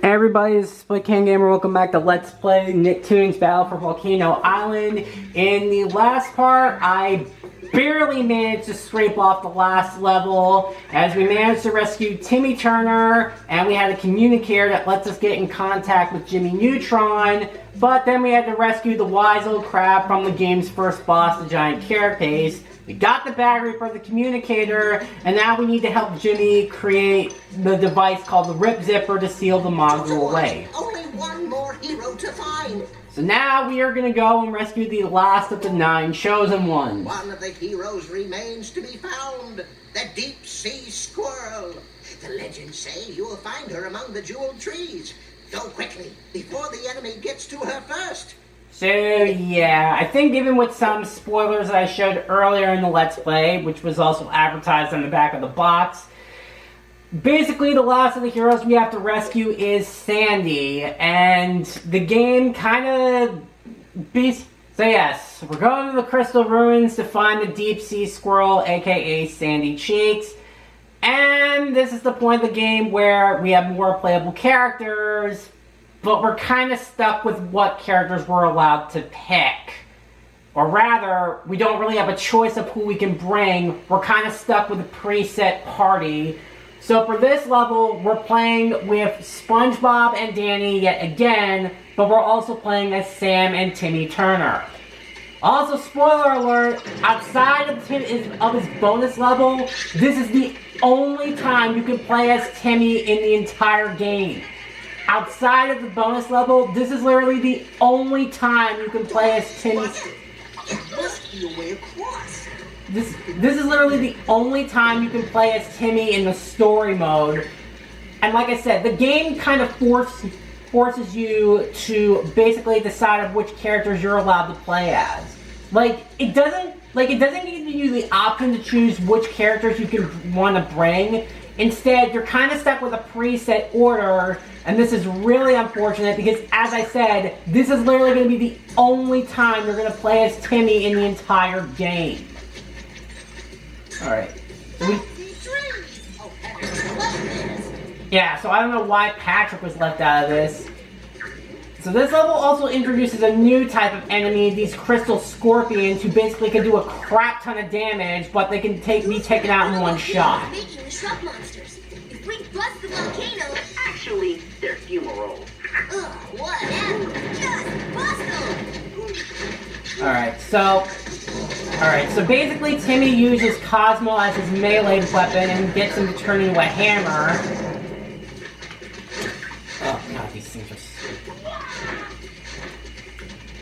Hey everybody, this is Split Can Gamer. Welcome back to Let's Play Nicktoons Battle for Volcano Island. In the last part, I barely managed to scrape off the last level as we managed to rescue Timmy Turner, and we had a communicator that lets us get in contact with Jimmy Neutron, but then we had to rescue the wise old crab from the game's first boss, the giant carapace. We got the battery for the communicator, and now we need to help Jimmy create the device called the Rip Zipper to seal the module away. Only one more hero to find. So now we are going to go and rescue the last of the 9 chosen ones. One of the heroes remains to be found. The deep sea squirrel. The legends say you will find her among the jeweled trees. Go quickly, before the enemy gets to her first. So yeah, I think even with some spoilers that I showed earlier in the Let's Play, which was also advertised on the back of the box, basically the last of the heroes we have to rescue is Sandy, and the game kind of... So yes, we're going to the Crystal Ruins to find the Deep Sea Squirrel, aka Sandy Cheeks, and this is the point of the game where we have more playable characters, but we're kind of stuck with what characters we're allowed to pick. Or rather, we don't really have a choice of who we can bring. We're kind of stuck with a preset party. So for this level, we're playing with SpongeBob and Danny yet again, but we're also playing as Sam and Timmy Turner. Also, spoiler alert, outside of his bonus level, this is the only time you can play as Timmy in the entire game. Outside of the bonus level, this is literally the only time you can play as Timmy. It must be a way across. This is literally the only time you can play as Timmy in the story mode. And like I said, the game kind of forces you to basically decide of which characters you're allowed to play as. It doesn't give you the option to choose which characters you can want to bring. Instead, you're kind of stuck with a preset order, and this is really unfortunate because, as I said, this is literally going to be the only time you're going to play as Timmy in the entire game. Alright. Yeah, so I don't know why Patrick was left out of this. So this level also introduces a new type of enemy, these crystal scorpions, who basically can do a crap ton of damage, but they can be taken out in one shot. Making shrub monsters. If we bust the volcano, Actually, they're fumarole. ugh, whatever. Just bust them. Alright, so basically Timmy uses Cosmo as his melee weapon and gets him to turn into a hammer. Oh god, these things are stupid.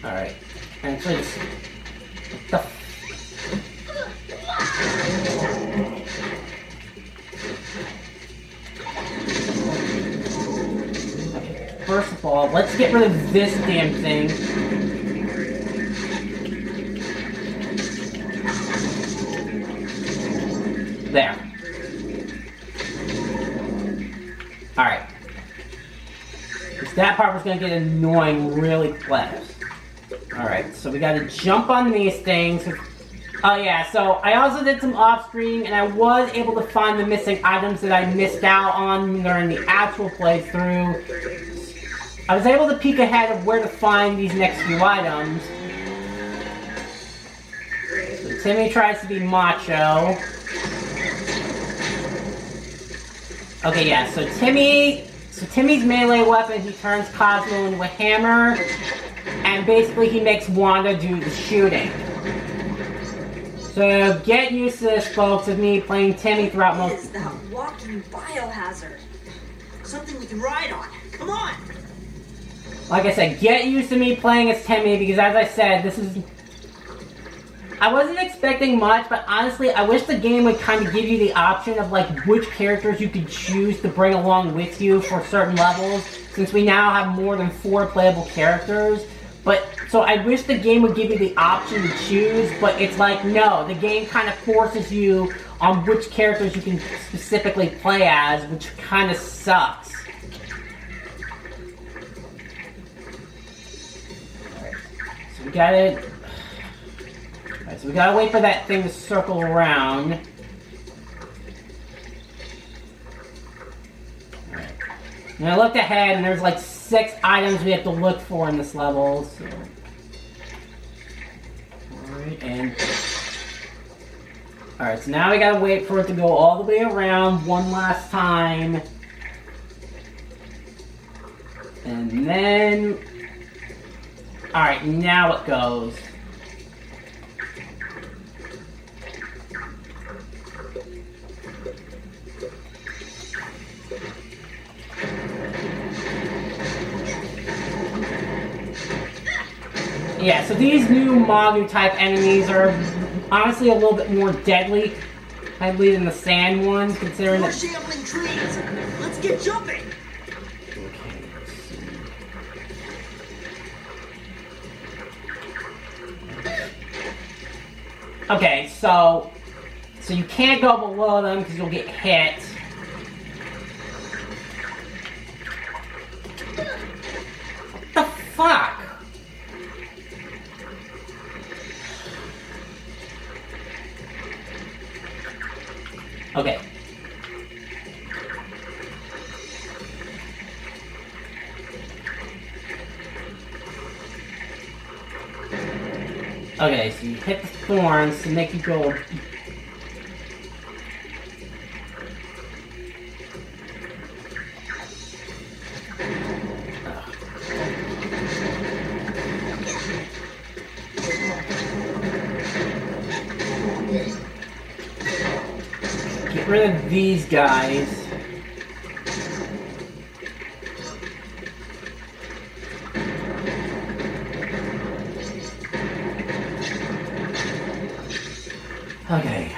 Alright. Actually, what the Okay, first of all, let's get rid of this damn thing. There. Alright. That part was going to get annoying really fast. Alright, so we got to jump on these things. Oh yeah, so I also did some off-screen, and I was able to find the missing items that I missed out on during the actual playthrough. I was able to peek ahead of where to find these next few items. So Timmy tries to be macho. Okay, yeah, so Timmy's melee weapon, he turns Cosmo into a hammer, and basically he makes Wanda do the shooting. So get used to this, folks, of me playing Timmy throughout What most... is that walking biohazard? Something we can ride on. Come on! Like I said, get used to me playing as Timmy, because as I said, this is... I wasn't expecting much, but honestly, I wish the game would kind of give you the option of, which characters you could choose to bring along with you for certain levels, since we now have more than 4 playable characters. So I wish the game would give you the option to choose, but it's no, the game kind of forces you on which characters you can specifically play as, which kind of sucks. Alright, so we got it. Alright, so we gotta wait for that thing to circle around. Alright. And I looked ahead, and there's like 6 items we have to look for in this level. So. Alright, and... Alright, so now we gotta wait for it to go all the way around one last time. And then... Alright, now it goes. Yeah, so these new Magu type enemies are honestly a little bit more deadly, I believe, than the sand ones, considering More that... shambling trees! Let's get jumping! Okay, so you can't go below them because you'll get hit. What the fuck? Okay. Okay, so you hit the thorns to make you go... Get rid of these guys. Okay.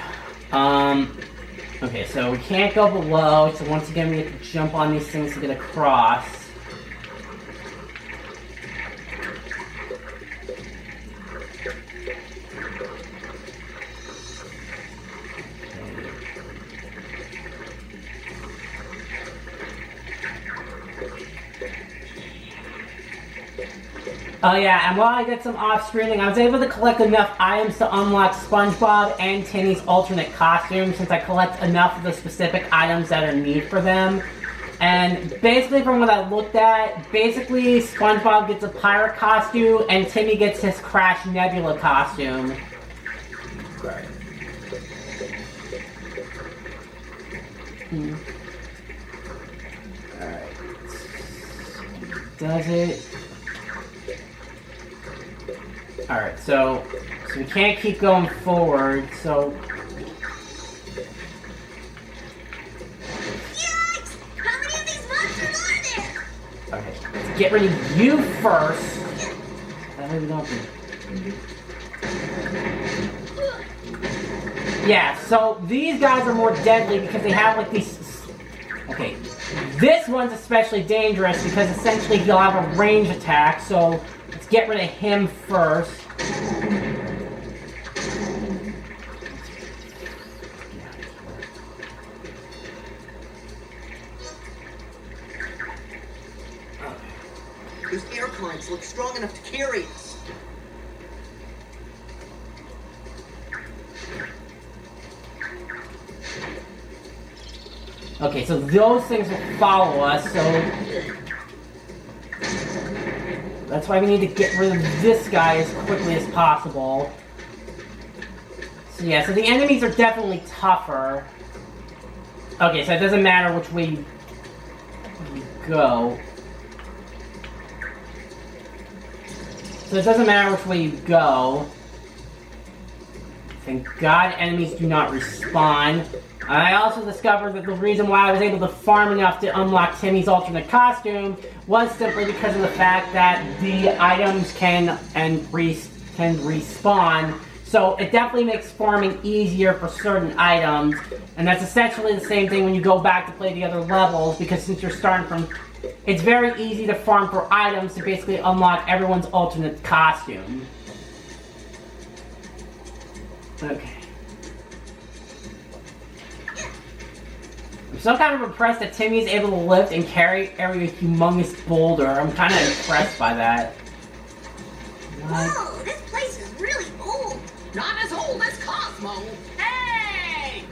Okay, so we can't go below, so once again we have to jump on these things to get across. Oh yeah, and while I did some off-screening, I was able to collect enough items to unlock SpongeBob and Timmy's alternate costume, since I collect enough of the specific items that are needed for them. And basically from what I looked at, basically SpongeBob gets a pirate costume, and Timmy gets his Crash Nebula costume. Right. Alright. Does it... Alright, so we can't keep going forward, so... Yikes! How many of these monsters are there? Okay, let's get rid of you first. That way we don't have to... Yeah, so these guys are more deadly because they have like these... Okay, this one's especially dangerous because essentially he'll have a range attack, so... Let's get rid of him first. Those air currents look strong enough to carry us. Okay, so those things will follow us, so... That's why we need to get rid of this guy as quickly as possible. So yeah, so the enemies are definitely tougher. Okay, so it doesn't matter which way you go. So it doesn't matter which way you go. Thank God enemies do not respawn. I also discovered that the reason why I was able to farm enough to unlock Timmy's alternate costume was simply because of the fact that the items can respawn. So it definitely makes farming easier for certain items. And that's essentially the same thing when you go back to play the other levels, because since you're starting from... It's very easy to farm for items to basically unlock everyone's alternate costume. Okay. I'm so kind of impressed that Timmy's able to lift and carry every humongous boulder. I'm kind of impressed by that. Whoa, this place is really old. Not as old as Cosmo. Hey!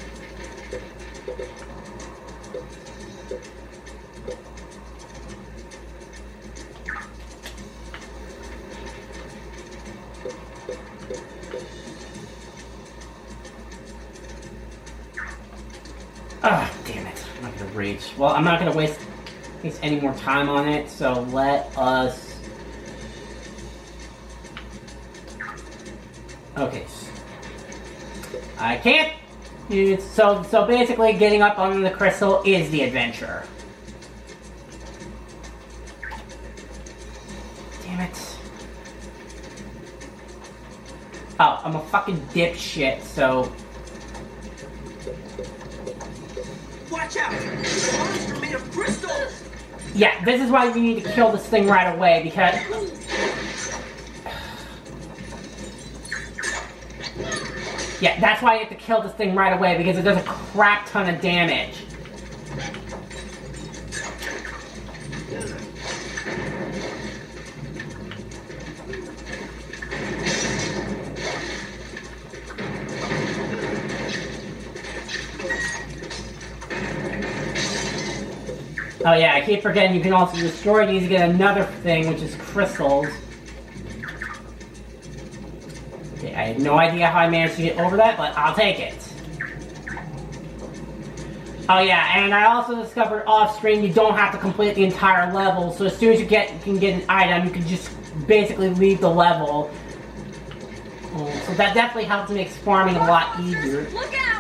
reach. Well, I'm not going to waste any more time on it, so let us... Okay. I can't... So basically, getting up on the crystal is the adventure. Damn it. Oh, I'm a fucking dipshit, so... Watch out! The arms are made of crystals! Yeah, this is why you need to kill this thing right away, because... Yeah, that's why you have to kill this thing right away, because it does a crap ton of damage. Oh yeah, I keep forgetting you can also destroy these to get another thing, which is crystals. Okay, I have no idea how I managed to get over that, but I'll take it. Oh yeah, and I also discovered off-screen you don't have to complete the entire level, so as soon as you can get an item, you can just basically leave the level. So that definitely helps make farming a lot easier. Look out!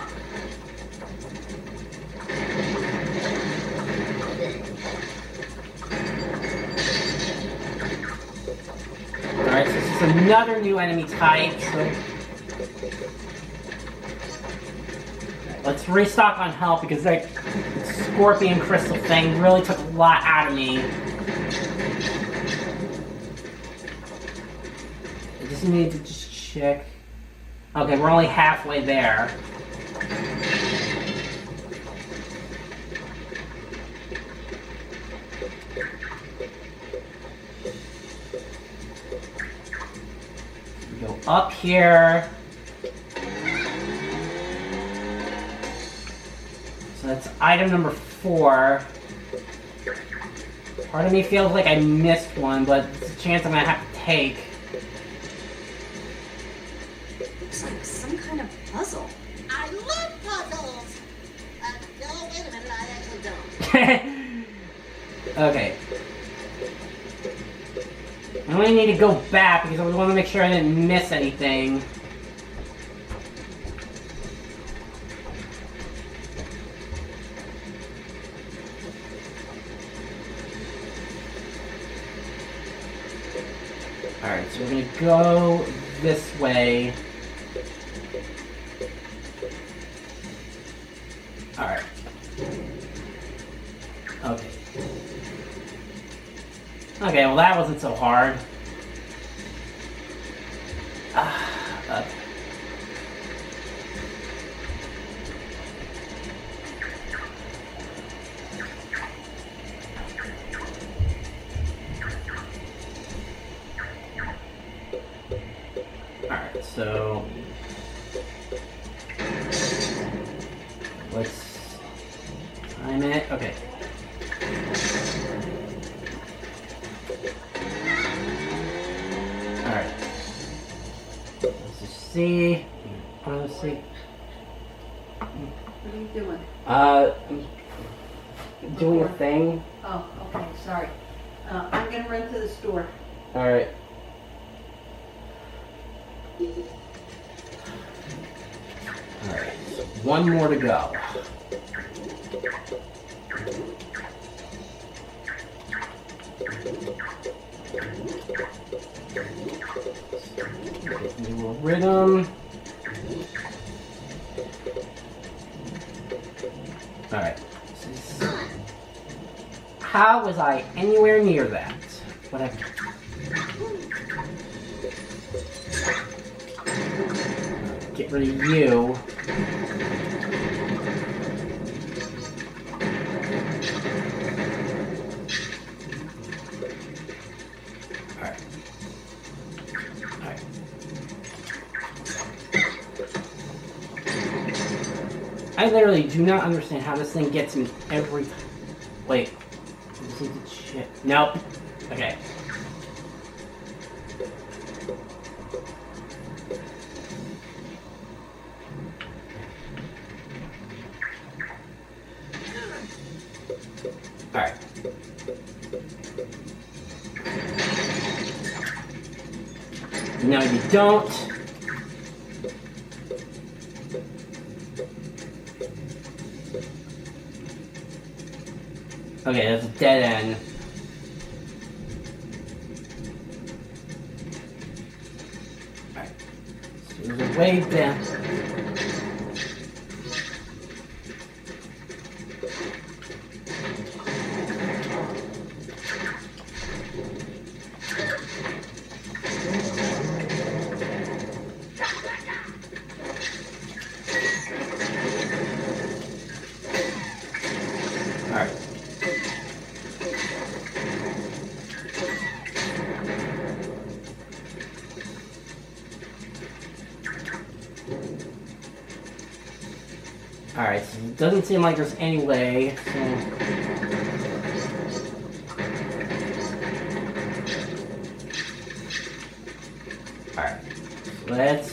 Alright, so this is another new enemy type, so... Let's restock on health, because that scorpion crystal thing really took a lot out of me. I just need to just check... Okay, we're only halfway there. Go up here. So that's item number 4. Part of me feels like I missed one, but it's a chance I'm gonna have to take. Looks like some kind of puzzle. I love puzzles! No, wait a minute, I actually don't. Okay. I only need to go back because I want to make sure I didn't miss anything. Alright, so we're gonna go this way. Alright. Okay. Okay, well that wasn't so hard. Okay. Alright, so... let's time it. Okay. Alright. Let's just see. Let's see. What are you doing? Doing a thing. Oh, okay, sorry. I'm gonna run to the store. Alright. Alright. One more to go. New rhythm. Alright. How was I anywhere near that? Whatever. Get rid of you. Alright. Alright. I literally do not understand how this thing gets me every time. Wait. This is the shit. Nope. Okay. No, you don't. Okay, that's a dead end. Alright. So there's a way down. Alright, so it doesn't seem like there's any way, so... Alright, let's...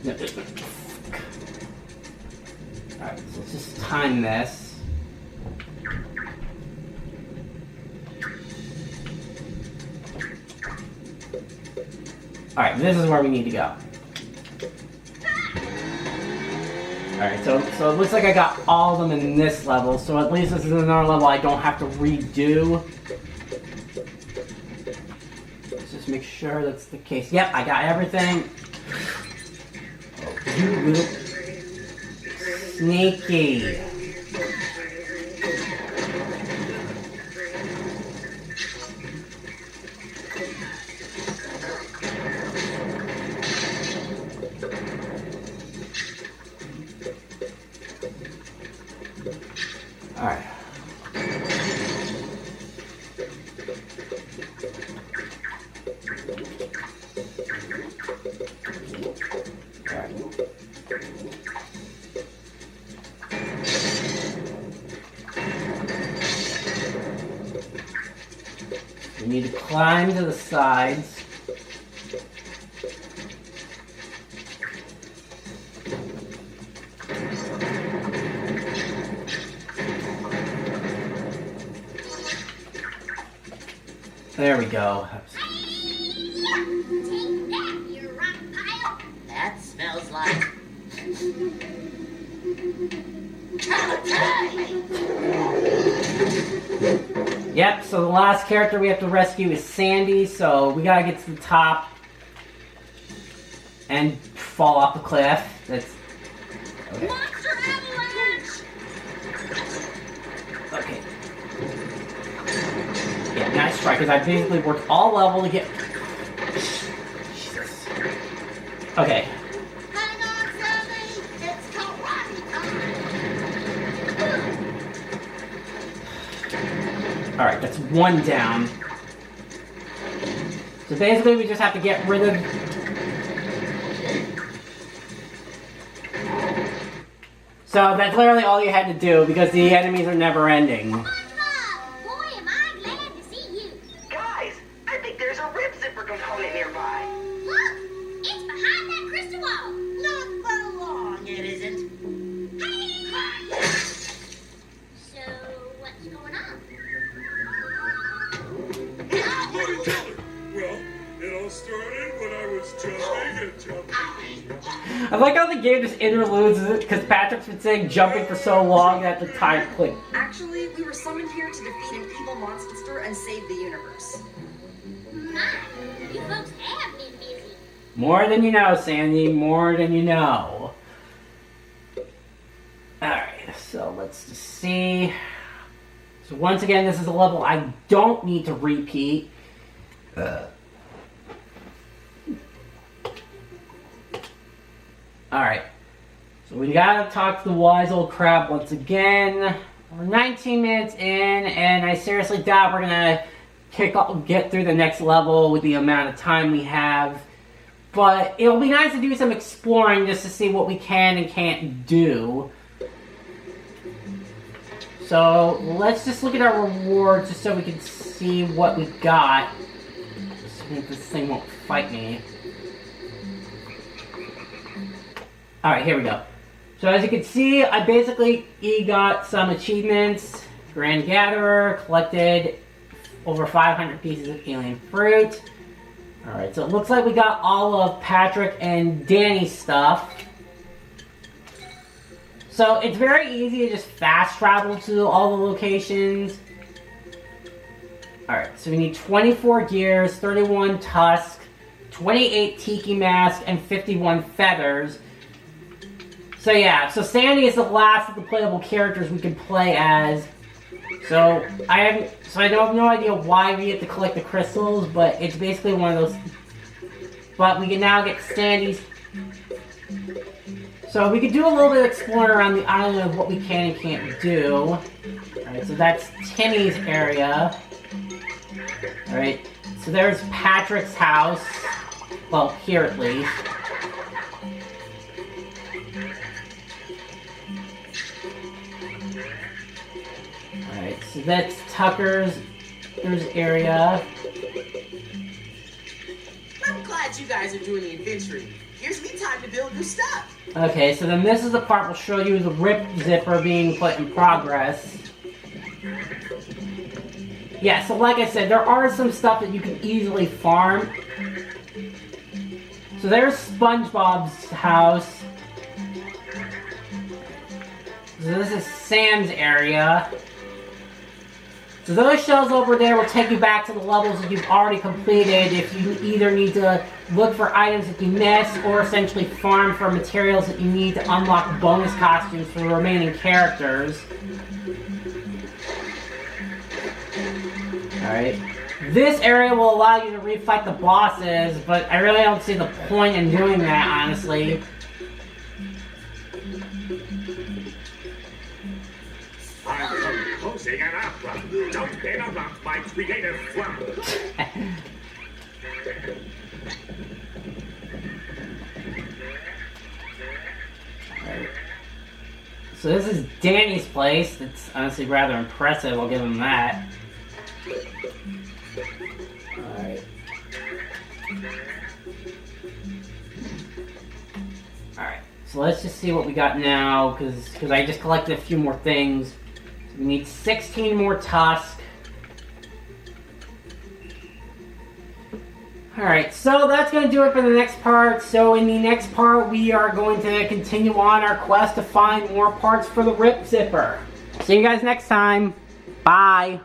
No, alright, so let's just time this. Alright, this is where we need to go. Alright, so it looks like I got all of them in this level, so at least this is another level I don't have to redo. Let's just make sure that's the case. Yep, I got everything. Oh, you will... Sneaky. Alright. You need to climb to the sides. There we go. Take that, you rock pile. That smells like... Yep, so the last character we have to rescue is Sandy, so we gotta get to the top and fall off the cliff. That's... Okay. Monster avalanche! Okay. Yeah, nice try, because I basically worked all level to get... Jesus. Okay. Hang on, Sammy! It's karate time! Alright, that's one down. So basically we just have to get rid of... So that's literally all you had to do, because the enemies are never ending. Boy, am I glad to see you. Guys, I think there's a rib zipper component nearby. Look! It's behind that crystal wall. Not for long, it isn't. So, what's going on? Well, it all started when I was jumping and jumping. I like how the game just interludes it, because Patrick's been saying jumping for so long that the time clicked. Actually, we were summoned here to defeat an evil monster and save the universe. My, you folks have been busy. More than you know, Sandy. More than you know. Alright, so let's just see. So once again, this is a level I don't need to repeat. Alright. So we gotta talk to the wise old crab once again. We're 19 minutes in, and I seriously doubt we're gonna get through the next level with the amount of time we have. But it'll be nice to do some exploring just to see what we can and can't do. So let's just look at our rewards just so we can see what we got. Just so this thing won't fight me. Alright, here we go. So as you can see, I basically got some achievements. Grand Gatherer, collected over 500 pieces of alien fruit. Alright, so it looks like we got all of Patrick and Danny's stuff. So it's very easy to just fast travel to all the locations. Alright, so we need 24 gears, 31 tusk, 28 tiki mask, and 51 feathers. So yeah, so Sandy is the last of the playable characters we can play as. So I have no idea why we get to collect the crystals, but it's basically one of those. But we can now get Sandy's. So we could do a little bit of exploring around the island of what we can and can't do. Alright, so that's Timmy's area. Alright, so there's Patrick's house. Well, here at least. Alright, so that's Tucker's area. I'm glad you guys are doing the adventuring. Gives me time to build new stuff. Okay, so then this is the part we'll show you the rip zipper being put in progress. Yeah, so like I said, there are some stuff that you can easily farm. So there's SpongeBob's house. So this is Sam's area. So those shells over there will take you back to the levels that you've already completed if you either need to look for items that you missed or essentially farm for materials that you need to unlock bonus costumes for the remaining characters. Alright. This area will allow you to refight the bosses, but I really don't see the point in doing that, honestly. I'm composing an opera. Don't interrupt my creative flow. Right. So this is Danny's place. It's honestly rather impressive, I'll give him that. Alright. Alright, so let's just see what we got now, because I just collected a few more things. We need 16 more tusk. Alright, so that's going to do it for the next part. So in the next part, we are going to continue on our quest to find more parts for the Rip Zipper. See you guys next time. Bye.